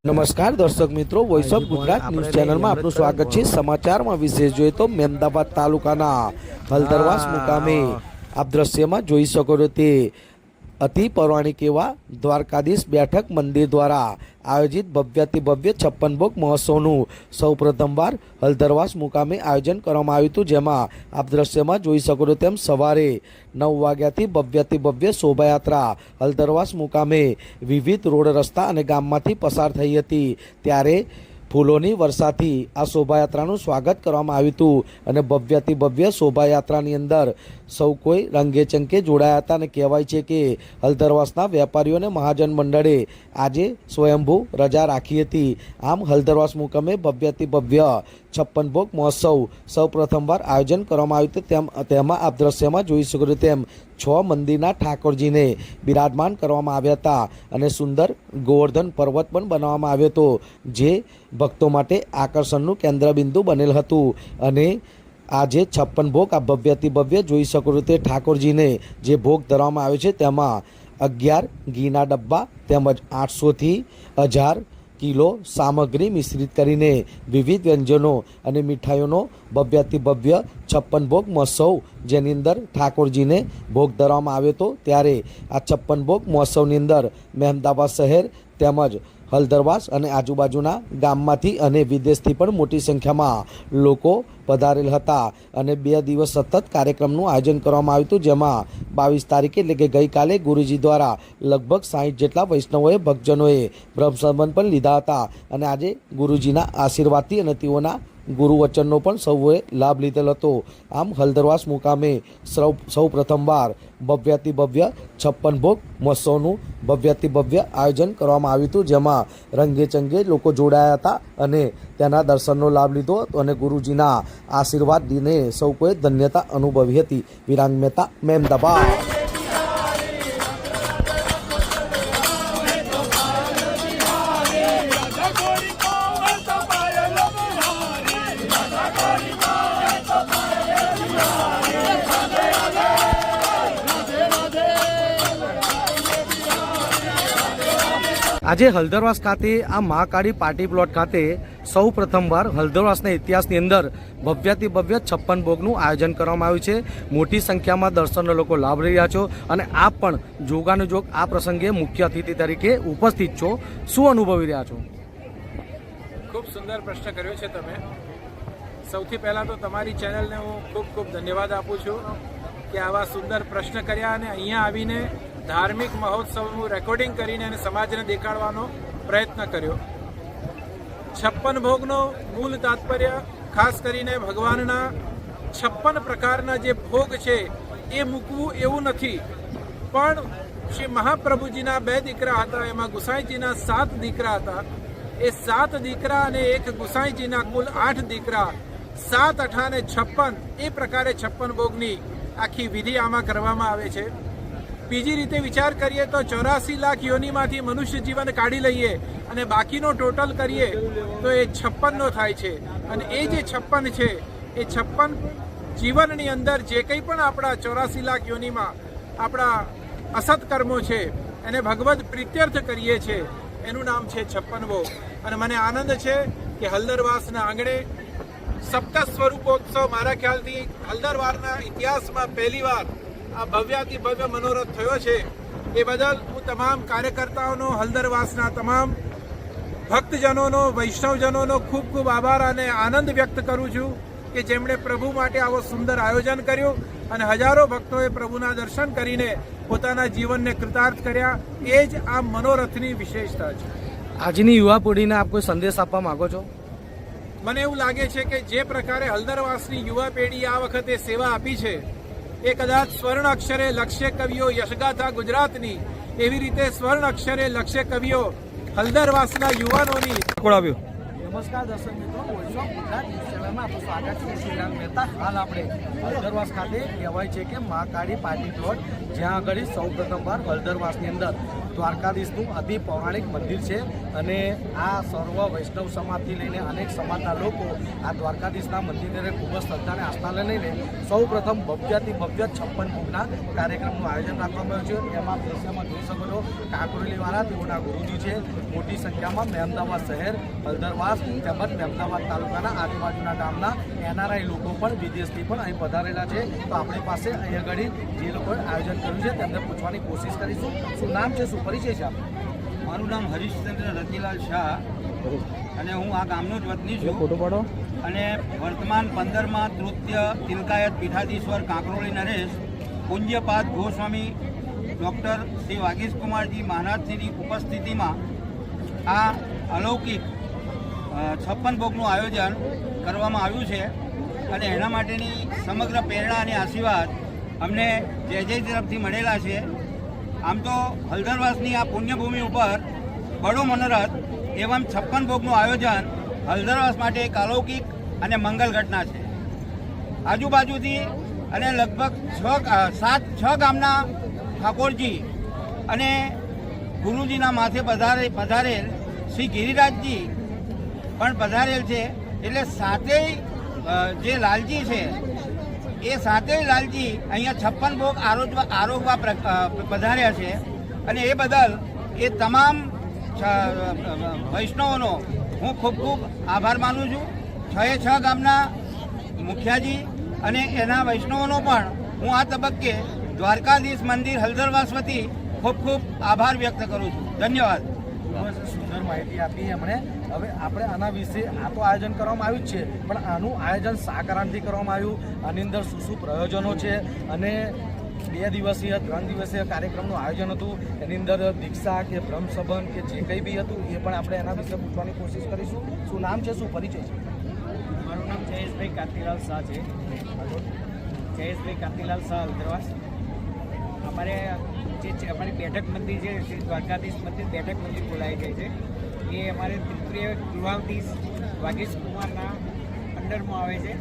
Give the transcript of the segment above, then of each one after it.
નમસ્કાર દર્શક મિત્રો, વોઇસ ઓફ ગુજરાત ન્યૂઝ ચેનલમાં આપનું સ્વાગત છે। સમાચારમાં વિશેષ જોઈએ તો મહેમદાબાદ તાલુકાના હલદરવાસ મુકામે આપ દ્રશ્યમાં જોઈ શકો છો તે અતિ પૌરાણિક એવા દ્વારકાધીશ બેઠક મંદિર દ્વારા આયોજિત ભવ્યાતિ ભવ્ય 56 ભોગ મહોત્સવનું સૌ પ્રથમવાર હલદરવાસ મુકામે આયોજન કરવામાં આવ્યું હતું, જેમાં આપ દ્રશ્યમાં જોઈ શકો છો તેમ સવારે 9 વાગ્યાથી ભવ્યાતિ ભવ્ય શોભાયાત્રા હલદરવાસ મુકામે વિવિધ રોડ રસ્તા અને ગામમાંથી પસાર થઈ હતી। ત્યારે ફૂલોની વર્ષાથી આ શોભાયાત્રાનું સ્વાગત કરવામાં આવ્યું હતું અને ભવ્યાતિ ભવ્ય શોભાયાત્રાની અંદર સૌ કોઈ રંગે ચંકે જોડાયા હતા અને કહેવાય છે કે હલદરવાસના વેપારીઓને મહાજન મંડળે આજે સ્વયંભૂ રજા રાખી હતી। આમ હલદરવાસ મુકામે ભવ્યાતિ ભવ્ય 56 ભોગ મહોત્સવ સૌ પ્રથમવાર આયોજન કરવામાં આવ્યું હતું। તેમાં આપ દ્રશ્યમાં જોઈ શકો છો તેમ 6 મંદિરના ઠાકોરજીને બિરાજમાન કરવામાં આવ્યા હતા અને સુંદર ગોવર્ધન પર્વત પણ બનાવવામાં આવ્યો હતો, જે ભક્તો માટે આકર્ષણનું કેન્દ્રબિંદુ બનેલ હતું। અને આજે 56 ભોગ આ ભવ્યાતિ ભવ્ય જોઈ શકો છો તે ઠાકોરજીને જે ભોગ ધરવામાં આવ્યો છે તેમાં 11 ઘીના ડબ્બા તેમજ 800 થી 1000 કિલો સામગ્રી મિશ્રિત કરીને વિવિધ વ્યંજનો અને મીઠાઈઓનો ભવ્યાતિ ભવ્ય 56 ભોગ મહોત્સવ જેની અંદર ઠાકોરજીને ભોગ ધરવામાં આવ્યો હતો। ત્યારે આ 56 ભોગ મહોત્સવની અંદર મહેમદાબાદ શહેર તેમજ હલદરવાસ અને આજુબાજુના ગામમાંથી અને વિદેશથી પણ મોટી સંખ્યામાં લોકો પધારેલ હતા અને 2 દિવસ સતત કાર્યક્રમનું આયોજન કરવામાં આવ્યું હતું, જેમાં 22 તારીખે એટલે કે ગઈકાલે ગુરુજી દ્વારા લગભગ 60 જેટલા વૈષ્ણવોએ ભક્તજનોએ બ્રહ્મસંબંધ પણ લીધા હતા અને આજે ગુરુજીના આશીર્વાદથી અને તેઓના ગુરુવચનનો પણ સૌએ લાભ લીધેલ હતો। આમ હલદરવાસ મુકામે સૌ પ્રથમવાર ભવ્યાતિ ભવ્ય 56 ભોગ મહોત્સવનું ભવ્યાતિ ભવ્ય આયોજન કરવામાં આવ્યું હતું, જેમાં રંગે ચંગે લોકો જોડાયા હતા અને તેના દર્શનનો લાભ લીધો હતો અને ગુરુજીના આશીર્વાદ લઈને સૌ કોઈ ધન્યતા અનુભવી હતી। વિરાંગ મહેતા, મહેમદાબાદ। આજે હલદરવાસ ખાતે આ મહાકાળી પાર્ટી પ્લોટ ખાતે સૌ પ્રથમવાર હલદરવાસના ઇતિહાસની અંદર ભવ્યાતિ ભવ્ય 56 ભોગનું આયોજન કરવામાં આવ્યું છે। મોટી સંખ્યામાં દર્શનના લોકો લાભ લઈ રહ્યા છો અને આપ પણ જોગાનુજોગ આ પ્રસંગે મુખ્ય અતિથિ તરીકે ઉપસ્થિત છો। શું અનુભવી રહ્યા છો? ખૂબ સુંદર પ્રશ્ન કર્યો છે તમે। સૌથી પહેલાં તો તમારી ચેનલને હું ખૂબ ખૂબ ધન્યવાદ આપું છું કે આવા સુંદર પ્રશ્ન કર્યા અને અહીંયા આવીને ધાર્મિક મહોત્સવનું રેકોર્ડિંગ કરીને અને સમાજને દેખાડવાનો પ્રયત્ન કર્યો। 56 ભોગનો મૂળ તાત્પર્ય ખાસ કરીને ભગવાનના 56 પ્રકારના જે ભોગ છે એ મૂકવું એવું નથી, પણ શ્રી મહાપ્રભુજીના 2 દીકરા હતા, એમાં ગુસાઈજીના 7 દીકરા હતા। એ 7 દીકરા અને એક ગુસાઈજીના કુલ 8 દીકરા, 7 8 અને 56 એ પ્રકારે 56 ભોગની આખી વિધિ આમાં કરવામાં આવે છે। બીજી રીતે વિચાર કરીએ તો 84 લાખ યોનિમાંથી મનુષ્ય જીવન કાઢી લઈએ અને બાકીનો ટોટલ કરીએ તો એ 56નો થાય છે અને એ જે 56 છે એ 56 જીવનની અંદર જે કંઈ પણ આપણા 84 લાખ યોનિમાં આપણા અસત કર્મો છે એને ભગવદ પ્રીત્યર્થ કરીએ છીએ, એનું નામ છે 56 ભોગ। અને મને આનંદ છે કે હલદરવાસના આંગણે સપ્ત સ્વરૂપોત્સવ મારા ખ્યાલથી હલદરવાસના ઇતિહાસમાં પહેલીવાર આ ભવ્યાતિ ભવ્ય મનોરથ થયો છે। એ બદલ હું તમામ કાર્યકર્તાઓનો, હલદરવાસના તમામ ભક્તજનોનો, વૈષ્ણવજનોનો ખૂબ ખૂબ આભાર અને આનંદ વ્યક્ત કરું છું કે જેમણે પ્રભુ માટે આવો સુંદર આયોજન કર્યું અને હજારો ભક્તોએ પ્રભુના દર્શન કરીને પોતાના જીવનને કૃતાર્થ કર્યા। એ જ આ મનોરથની વિશેષતા છે। આજની યુવા પેઢીને આપ કોઈ સંદેશ આપવા માંગો છો? મને એવું લાગે છે કે જે પ્રકારે હલદરવાસની યુવા પેઢી આ વખતે સેવા આપી છે એ કદાચ સ્વર્ણ અક્ષરે લક્ષ્ય કવિઓ યશગાથા ગુજરાતની, એવી રીતે સ્વર્ણ અક્ષરે લક્ષ્ય કવિઓ હલદરવાસના યુવાનોની। નમસ્કાર દર્શક મિત્રો, વોઇસ ઓફ ગુજરાત ચેનલમાં આપનું સ્વાગત છે. શ્રીરામ મહેતા. હાલ આપણે હળદરવાસ ખાતે કહેવાય છે કે મહાકાળી પાર્ટી પ્લોટ, જ્યાં આગળ સૌ પ્રથમવાર હળદરવાસની અંદર દ્વારકાધીશનું અતિ પૌરાણિક મંદિર છે અને આ સર્વ વૈષ્ણવ સમાજથી લઈને અનેક સમાજના લોકો આ દ્વારકાધીશના મંદિરને ખૂબ જ શ્રદ્ધા અને આસ્થાને લઈને સૌ પ્રથમ ભવ્યથી ભવ્ય 56 ભોગના કાર્યક્રમનું આયોજન રાખવામાં આવ્યું છે. એમાં દૃશ્યમાં જોઈ શકો છો કાંકરોલીવાળા તેઓના ગુરુજી છે. મોટી સંખ્યામાં મહેમદાવાદ શહેર, હળદરવાસ તેમજ મહેમદાવાદ તાલુકાના આજુબાજુના ગામના NRI લોકો પણ વિદેશથી પણ અહીં પધારેલા છે. તો આપણી પાસે અહીંયા આગળ જે લોકોએ આયોજન કર્યું છે તેમને પૂછવાની કોશિશ કરીશું. શું નામ છે, શું પરિચય છે આપનો? મારું નામ હરીશચંદ્ર રતિલાલ શાહ અને હું આ ગામનો જ વતની છું. ફોટો પાડો. અને વર્તમાન 15મા તૃતીય તિલકાયત પીઠાધીશ્વર કાંકરોલી નરેશ પૂજ્યપાદ ગોસ્વામી ડૉક્ટર શ્રી વાગીશકુમારજી મહારાજશ્રીની ઉપસ્થિતિમાં આ અલૌકિક 56 ભોગનું આયોજન કરવામાં આવ્યું છે અને એના માટેની સમગ્ર પ્રેરણા અને આશીર્વાદ અમને જય તરફથી મળેલા છે. આમ તો હળદરવાસની આ પુણ્યભૂમિ ઉપર બડો મનોરથ એવં 56 ભોગનું આયોજન હળદરવાસ માટે એક અલૌકિક અને મંગલ ઘટના છે. આજુબાજુથી અને લગભગ 6 ગામના ઠાકોરજી અને ગુરુજીના માથે પધારેલ શ્રી ગિરિરાજજી પણ પધારેલ છે. એટલે સાતેય જે લાલજી છે એ સાતેય લાલજી અહીંયા 56 ભોગ આરોગવા પધાર્યા છે અને એ બદલ એ તમામ વૈષ્ણવોનો હું ખૂબ ખૂબ આભાર માનું છું. 6 ગામના મુખિયાજી અને એના વૈષ્ણવોનો પણ હું આ તબક્કે દ્વારકાધીશ મંદિર હળદરવાસ વતી ખૂબ ખૂબ આભાર વ્યક્ત કરું છું. ધન્યવાદ. ખૂબ જ સુંદર માહિતી આપી એમણે. હવે આપણે આના વિશે આ તો આયોજન કરવામાં આવ્યું જ છે, પણ આનું આયોજન શા કારણથી કરવામાં આવ્યું, આની અંદર શું શું પ્રયોજનો છે અને 2 દિવસીય 3 દિવસીય કાર્યક્રમનું આયોજન હતું, એની અંદર દીક્ષા કે બ્રહ્મ સંબંધ કે જે કંઈ બી હતું એ પણ આપણે એના વિશે પૂછવાની કોશિશ કરીશું. શું નામ છે, શું પરિચય છે? મારું નામ જયેશભાઈ કાંતિલાલ શાહ છે. જયેશભાઈ કાંતિલાલ શાહ હળદરવાસ. અમારે જે અમારી બેઠક મંદિર છે શ્રી દ્વારકાધીશ મંદિર બેઠક મંદિર બોલાઈ જાય છે. એ અમારે ત્રિપુરીય ગૃહાધીશ વાગીશ કુમારના અંડરમાં આવે છે.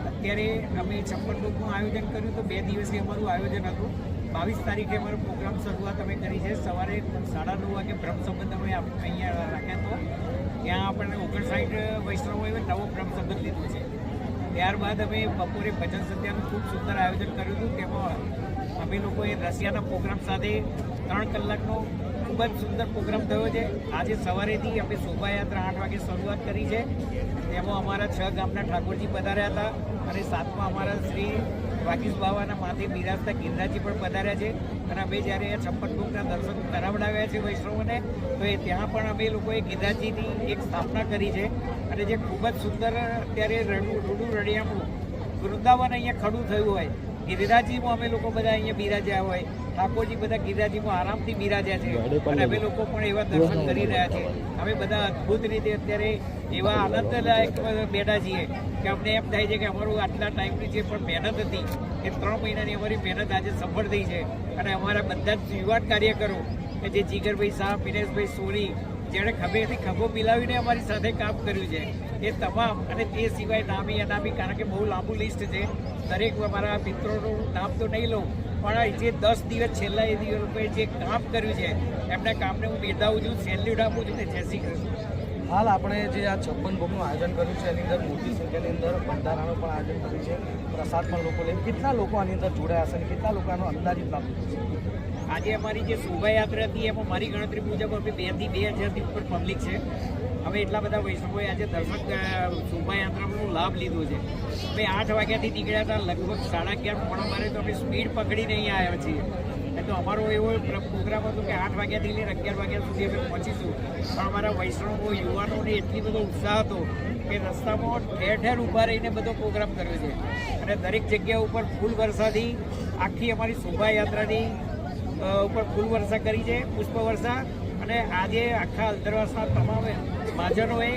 અત્યારે અમે 56 ભોગનું આયોજન કર્યું તો 2 દિવસીય અમારું આયોજન હતું. 22 તારીખે અમારો પ્રોગ્રામ શરૂઆત અમે કરી છે. સવારે 9:30 વાગે બ્રહ્મ સંબંધ અમે અહીંયા રાખ્યા હતો. ત્યાં આપણને 59 વૈષ્ણવોએ નવો બ્રહ્મ સંબંધ લીધો છે. ત્યારબાદ અમે બપોરે ભજન સંધ્યાનું ખૂબ સુંદર આયોજન કર્યું હતું. તેમાં અમે લોકોએ રશિયાના પ્રોગ્રામ સાથે 3 કલાકનો ખૂબ જ સુંદર પ્રોગ્રામ થયો છે. આજે સવારેથી અમે શોભાયાત્રા 8 વાગે શરૂઆત કરી છે. તેમાં અમારા 6 ગામના ઠાકોરજી પધાર્યા હતા અને 7માં અમારા શ્રી વાગીશ બાવાના માથે બિરાજતા ગિરરાજી પણ પધાર્યા છે. અને અમે જ્યારે 56 ભોગના દર્શન કરાવડાવ્યા છે વૈષ્ણવોને, તો એ ત્યાં પણ અમે લોકોએ ગિરરાજીની એક સ્થાપના કરી છે. અને જે ખૂબ જ સુંદર અત્યારે રૂડું રળિયામણું વૃંદાવન અહીંયા ખડું થયું હોય, ગિરિરાજીમાં અમે લોકો બધા અહીંયા બિરાજ્યા હોય, ઠાકોરજી બધા ગિરિરાજીમાં આરામથી બિરાજ્યા છે અને અમે લોકો પણ એવા દર્શન કરી રહ્યા છે. અમે બધા અદ્ભુત રીતે અત્યારે એવા આનંદદાયક બેઠા છીએ કે અમને એમ થાય છે કે અમારું આટલા ટાઈમની જે પણ મહેનત હતી એ 3 મહિનાની અમારી મહેનત આજે સફળ થઈ છે. અને અમારા બધા જ યુવાન કાર્યકરો કે જે જીગરભાઈ શાહ, દિનેશભાઈ સોની, જેણે ખભેથી ખભો મિલાવીને અમારી સાથે કામ કર્યું છે, એ તમામ અને તે સિવાય નામી અનામી, કારણ કે બહુ લાંબુ લિસ્ટ છે, દરેક અમારા મિત્રોનું નામ તો નહીં લઉં, પણ જે 10 દિવસ છેલ્લા એ દિવસે જે કામ કર્યું છે એમના કામને હું બિરદાવું છું, સેલ્યુટ આપું છું. જય શ્રી કૃષ્ણ. હાલ આપણે જે આ 56 ભોગનું આયોજન કર્યું છે એની અંદર મોટી સંખ્યાની અંદર ભંડારાનું પણ આયોજન કર્યું છે, પ્રસાદ પણ લોકો લે. કેટલા લોકો આની અંદર જોડાયા હશે અને કેટલા લોકો આનો અંદાજિત લાભ લીધો છે? આજે અમારી જે શોભાયાત્રા હતી એમાં મારી ગણતરી મુજબ અમે 2 થી 2,000થી ઉપર પબ્લિક છે. હવે એટલા બધા વૈષ્ણવોએ આજે દર્શક શોભાયાત્રાનો લાભ લીધો છે. અમે 8 વાગ્યાથી નીકળ્યા હતા, લગભગ 11:30 પોણા બારે તો અમે સ્પીડ પકડીને અહીંયા આવ્યા છીએ. તો અમારો એવો પ્રોગ્રામ હતો કે 8 વાગ્યાથી લઈને 11 વાગ્યા સુધી અમે પહોંચીશું. પણ અમારા વૈષ્ણવો યુવાનોને એટલી બધો ઉત્સાહ હતો કે રસ્તામાં ઠેર ઠેર ઊભા રહીને બધો પ્રોગ્રામ કર્યો છે. અને દરેક જગ્યા ઉપર ફૂલ વર્ષાથી આખી અમારી શોભાયાત્રાની ઉપર ફૂલ વર્ષા કરી છે, પુષ્પ વર્ષા. અને આજે આખા હળદરવાસના તમામ મહાજનોએ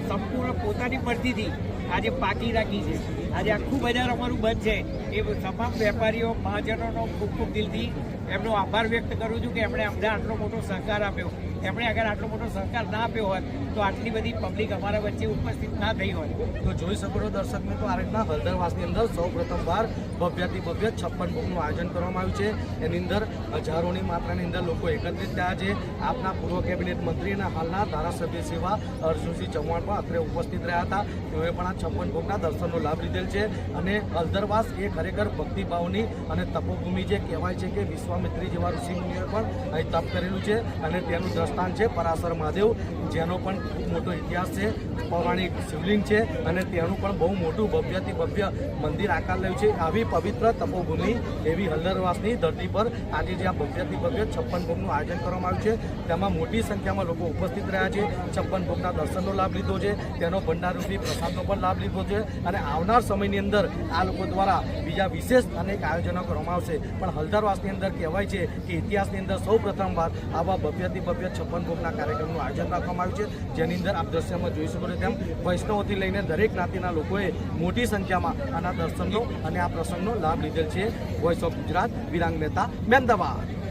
સંપૂર્ણ પોતાની મરજીથી આજે પાકી રાખી છે. આજે આખું બજાર અમારું બંધ છે. એ તમામ વેપારીઓ મહાજનોનો ખૂબ ખૂબ દિલથી એમનો આભાર વ્યક્ત કરું છું કે એમણે અમને આટલો મોટો સહકાર આપ્યો. એમણે અગર આટલો મોટો સહકાર ના આપ્યો હોત તો આટલી બધી પબ્લિક અમારા વચ્ચે ઉપસ્થિત ના થઈ હોત. તો જોઈ શકો છો દર્શક મિત્રો, આ રીતના હળદરવાસની અંદર સૌ પ્રથમવાર ભવ્યાતિ ભવ્ય 56 ભોગનું આયોજન કરવામાં આવ્યું છે. એની અંદર હજારોની માત્રાની અંદર લોકો એકત્રિત થયા છે. આપના પૂર્વ કેબિનેટ મંત્રી અને હાલના ધારાસભ્ય સેવા અર્જુનસિંહ ચૌહાણ પણ અત્રે ઉપસ્થિત રહ્યા હતા. તેઓએ પણ આ 56 ભોગના દર્શનનો લાભ લીધેલ છે. અને હળદરવાસ એ ખરેખર ભક્તિભાવની અને તપોભૂમિ જે કહેવાય છે કે વિશ્વામિત્રી જેવા ઋષિમુનિઓએ પણ અહીં તપ કરેલું છે. અને તેનું દ્રષ્ટાંત છે પરાશર મહાદેવ, જેનો પણ ખૂબ મોટો ઇતિહાસ છે. પૌરાણિક શિવલિંગ છે અને તેનું પણ બહુ મોટું ભવ્યથી ભવ્ય મંદિર આકાર લેવું છે. આવી પવિત્ર તપોભૂમિ એવી હળદરવાસની ધરતી પર આજે જે આ ભવ્યથી ભવ્ય 56 ભોગનું આયોજન કરવામાં આવ્યું છે, તેમાં મોટી સંખ્યામાં લોકો ઉપસ્થિત રહ્યા છે. 56 ભોગના દર્શનનો લાભ લીધો છે, તેનો ભંડારૂપી પ્રસાદનો પણ લાભ લીધો છે. અને આવનાર સમયની અંદર આ લોકો દ્વારા બીજા વિશેષ અનેક આયોજનો કરવામાં આવશે. પણ હળદરવાસની અંદર કહેવાય છે કે ઇતિહાસની અંદર સૌ પ્રથમવાર આવા ભવ્યથી ભવ્ય 56 ભોગના કાર્યક્રમનું આયોજન રાખવામાં આવ્યું છે. જેની અંદર આપ દ્રશ્યમાં જોઈ શકો છો તેમ વૈષ્ણવથી લઈને દરેક જ્ઞાતિના લોકોએ મોટી સંખ્યામાં આના દર્શનનો અને આ પ્રસંગનો લાભ લીધેલ છે. Voice of Gujarat, Virang Mehta, Mehmedabad.